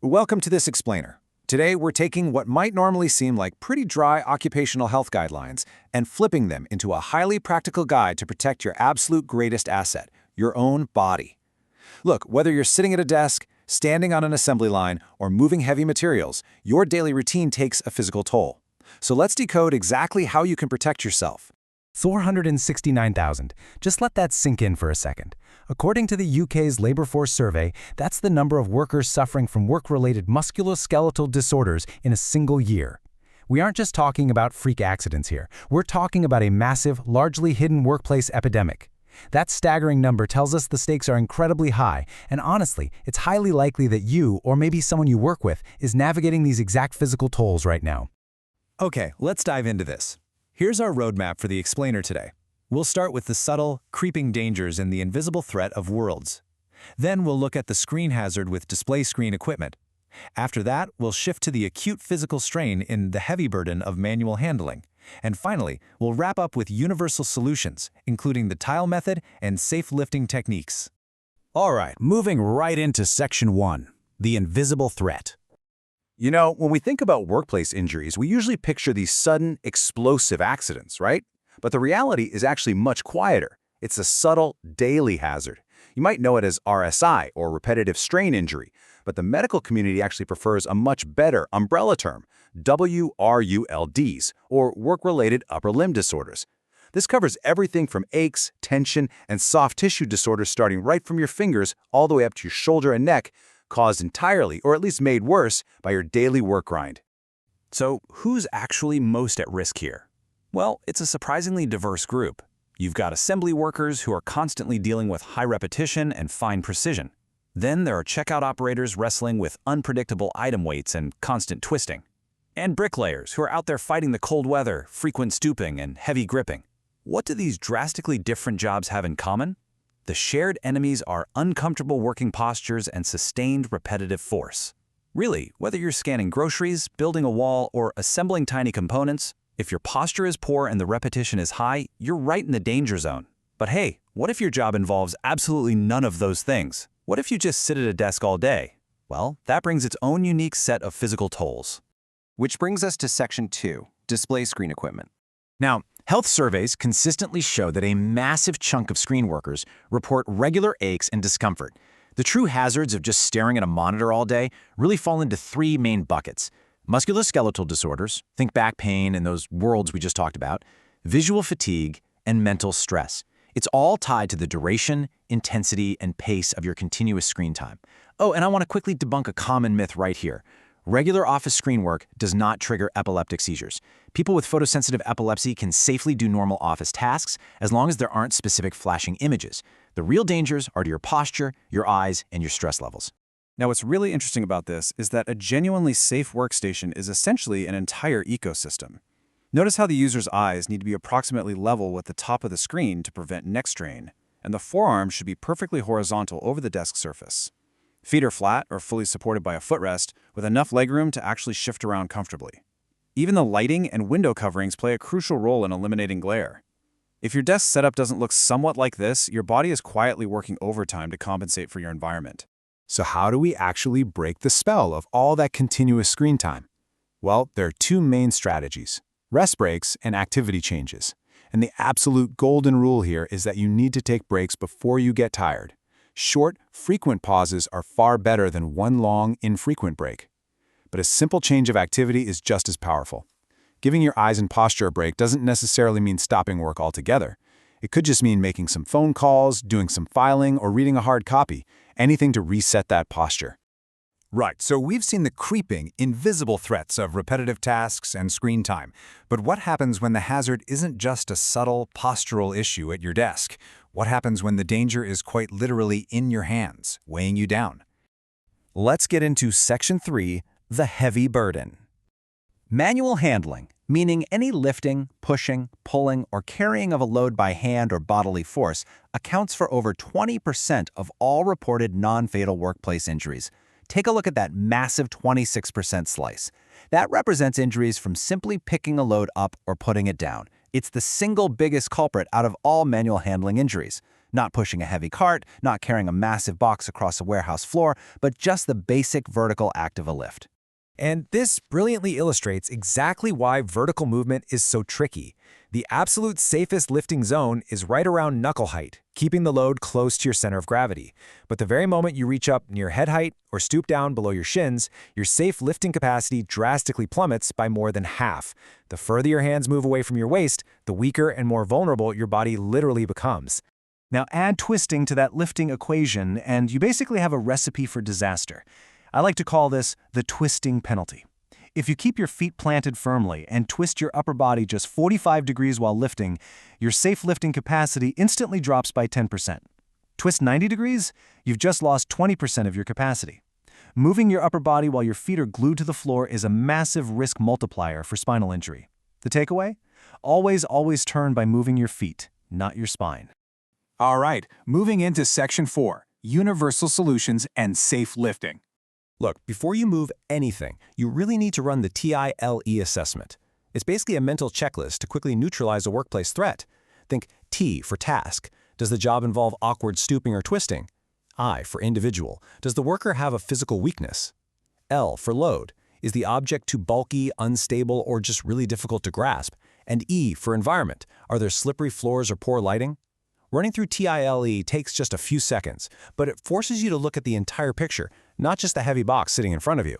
Welcome to this explainer. Today, we're taking what might normally seem like pretty dry occupational health guidelines and flipping them into a highly practical guide to protect your absolute greatest asset, your own body. Look, whether you're sitting at a desk, standing on an assembly line, or moving heavy materials, your daily routine takes a physical toll. So let's decode exactly how you can protect yourself. 469,000. Just let that sink in for a second. According to the UK's Labour Force Survey, that's the number of workers suffering from work-related musculoskeletal disorders in a single year. We aren't just talking about freak accidents here. We're talking about a massive, largely hidden workplace epidemic. That staggering number tells us the stakes are incredibly high, and honestly, it's highly likely that you, or maybe someone you work with, is navigating these exact physical tolls right now. Okay, let's dive into this. Here's our roadmap for the explainer today. We'll start with the subtle, creeping dangers and the invisible threat of worlds. Then we'll look at the screen hazard with display screen equipment. After that, we'll shift to the acute physical strain in the heavy burden of manual handling. And finally, we'll wrap up with universal solutions, including the tile method and safe lifting techniques. All right, moving right into Section 1, the invisible threat. You know, when we think about workplace injuries, we usually picture these sudden, explosive accidents, right? But the reality is actually much quieter. It's a subtle, daily hazard. You might know it as RSI, or repetitive strain injury, but the medical community actually prefers a much better umbrella term, WRULDs, or work-related upper limb disorders. This covers everything from aches, tension, and soft tissue disorders starting right from your fingers all the way up to your shoulder and neck, caused entirely, or at least made worse, by your daily work grind. So, who's actually most at risk here? Well, it's a surprisingly diverse group. You've got assembly workers who are constantly dealing with high repetition and fine precision. Then there are checkout operators wrestling with unpredictable item weights and constant twisting. And bricklayers who are out there fighting the cold weather, frequent stooping, and heavy gripping. What do these drastically different jobs have in common? The shared enemies are uncomfortable working postures and sustained repetitive force. Really, whether you're scanning groceries, building a wall, or assembling tiny components, if your posture is poor and the repetition is high, you're right in the danger zone. But hey, what if your job involves absolutely none of those things? What if you just sit at a desk all day? Well, that brings its own unique set of physical tolls. Which brings us to Section 2, display screen equipment. Now, health surveys consistently show that a massive chunk of screen workers report regular aches and discomfort. The true hazards of just staring at a monitor all day really fall into three main buckets: musculoskeletal disorders, think back pain and those worlds we just talked about, visual fatigue, and mental stress. It's all tied to the duration, intensity, and pace of your continuous screen time. Oh, and I want to quickly debunk a common myth right here. Regular office screen work does not trigger epileptic seizures. People with photosensitive epilepsy can safely do normal office tasks as long as there aren't specific flashing images. The real dangers are to your posture, your eyes, and your stress levels. Now, what's really interesting about this is that a genuinely safe workstation is essentially an entire ecosystem. Notice how the user's eyes need to be approximately level with the top of the screen to prevent neck strain, and the forearms should be perfectly horizontal over the desk surface. Feet are flat or fully supported by a footrest with enough legroom to actually shift around comfortably. Even the lighting and window coverings play a crucial role in eliminating glare. If your desk setup doesn't look somewhat like this, your body is quietly working overtime to compensate for your environment. So how do we actually break the spell of all that continuous screen time? Well, there are two main strategies: rest breaks and activity changes. And the absolute golden rule here is that you need to take breaks before you get tired. Short, frequent pauses are far better than one long, infrequent break. But a simple change of activity is just as powerful. Giving your eyes and posture a break doesn't necessarily mean stopping work altogether. It could just mean making some phone calls, doing some filing, or reading a hard copy, anything to reset that posture. Right, so we've seen the creeping, invisible threats of repetitive tasks and screen time. But what happens when the hazard isn't just a subtle postural issue at your desk? What happens when the danger is quite literally in your hands, weighing you down? Let's get into Section 3, the heavy burden. Manual handling, meaning any lifting, pushing, pulling, or carrying of a load by hand or bodily force, accounts for over 20% of all reported non-fatal workplace injuries. Take a look at that massive 26% slice. That represents injuries from simply picking a load up or putting it down. It's the single biggest culprit out of all manual handling injuries. Not pushing a heavy cart, not carrying a massive box across a warehouse floor, but just the basic vertical act of a lift. And this brilliantly illustrates exactly why vertical movement is so tricky. The absolute safest lifting zone is right around knuckle height, keeping the load close to your center of gravity. But the very moment you reach up near head height or stoop down below your shins, your safe lifting capacity drastically plummets by more than half. The further your hands move away from your waist, the weaker and more vulnerable your body literally becomes. Now add twisting to that lifting equation, and you basically have a recipe for disaster. I like to call this the twisting penalty. If you keep your feet planted firmly and twist your upper body just 45 degrees while lifting, your safe lifting capacity instantly drops by 10%. Twist 90 degrees, you've just lost 20% of your capacity. Moving your upper body while your feet are glued to the floor is a massive risk multiplier for spinal injury. The takeaway? Always turn by moving your feet, not your spine. All right, moving into Section 4, Universal Solutions and Safe Lifting. Look, before you move anything, you really need to run the TILE assessment. It's basically a mental checklist to quickly neutralize a workplace threat. Think T for task. Does the job involve awkward stooping or twisting? I for individual. Does the worker have a physical weakness? L for load. Is the object too bulky, unstable, or just really difficult to grasp? And E for environment. Are there slippery floors or poor lighting? Running through TILE takes just a few seconds, but it forces you to look at the entire picture, not just the heavy box sitting in front of you.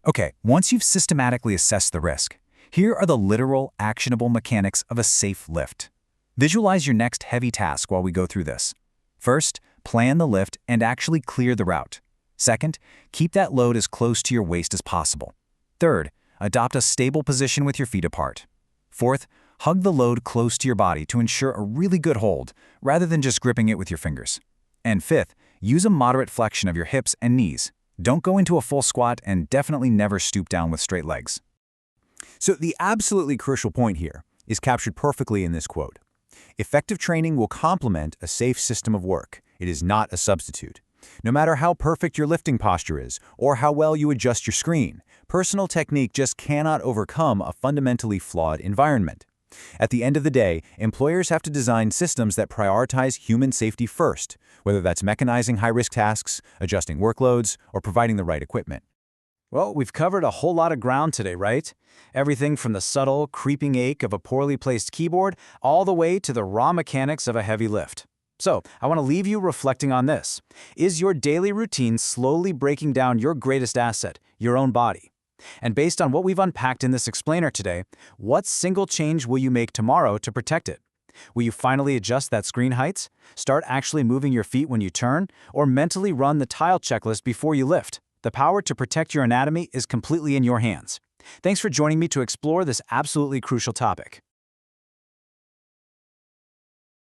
Okay, once you've systematically assessed the risk, here are the literal, actionable mechanics of a safe lift. Visualize your next heavy task while we go through this. First, plan the lift and actually clear the route. Second, keep that load as close to your waist as possible. Third, adopt a stable position with your feet apart. Fourth, hug the load close to your body to ensure a really good hold, rather than just gripping it with your fingers. And fifth, use a moderate flexion of your hips and knees. Don't go into a full squat, and definitely never stoop down with straight legs. So the absolutely crucial point here is captured perfectly in this quote. Effective training will complement a safe system of work. It is not a substitute. No matter how perfect your lifting posture is, or how well you adjust your screen, personal technique just cannot overcome a fundamentally flawed environment. At the end of the day, employers have to design systems that prioritize human safety first, whether that's mechanizing high-risk tasks, adjusting workloads, or providing the right equipment. Well, we've covered a whole lot of ground today, right? Everything from the subtle, creeping ache of a poorly placed keyboard all the way to the raw mechanics of a heavy lift. So, I want to leave you reflecting on this. Is your daily routine slowly breaking down your greatest asset, your own body? And based on what we've unpacked in this explainer today, what single change will you make tomorrow to protect it? Will you finally adjust that screen heights, start actually moving your feet when you turn, or mentally run the tile checklist before you lift? The power to protect your anatomy is completely in your hands. Thanks for joining me to explore this absolutely crucial topic.